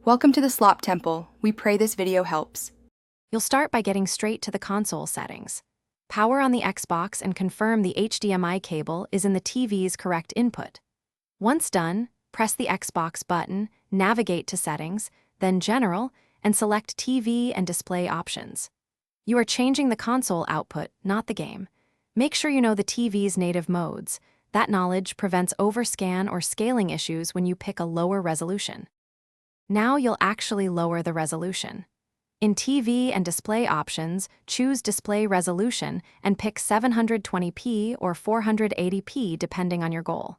Welcome to the Slop Temple. We pray this video helps. You'll start by getting straight to the console settings. Power on the Xbox and confirm the HDMI cable is in the TV's correct input. Once done, press the Xbox button, navigate to Settings, then General, and select TV and Display options. You are changing the console output, not the game. Make sure you know the TV's native modes. That knowledge prevents overscan or scaling issues when you pick a lower resolution. Now you'll actually lower the resolution. In TV and Display options, choose Display Resolution and pick 720p or 480p depending on your goal.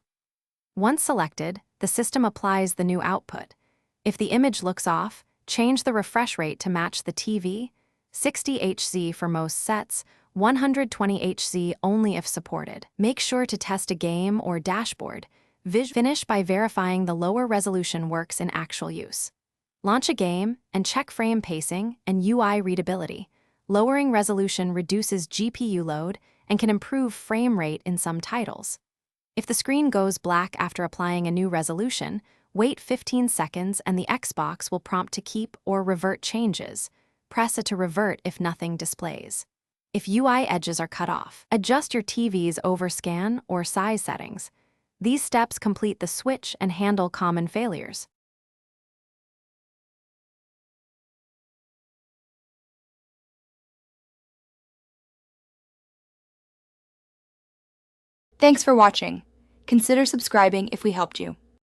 Once selected, the system applies the new output. If the image looks off, change the refresh rate to match the TV, 60 Hz for most sets, 120 Hz only if supported. Make sure to test a game or dashboard. Finish by verifying the lower resolution works in actual use. Launch a game and check frame pacing and UI readability. Lowering resolution reduces GPU load and can improve frame rate in some titles. If the screen goes black after applying a new resolution, wait 15 seconds and the Xbox will prompt to keep or revert changes. Press it to revert if nothing displays. If UI edges are cut off, adjust your TV's overscan or size settings. These steps complete the switch and handle common failures. Thanks for watching. Consider subscribing if we helped you.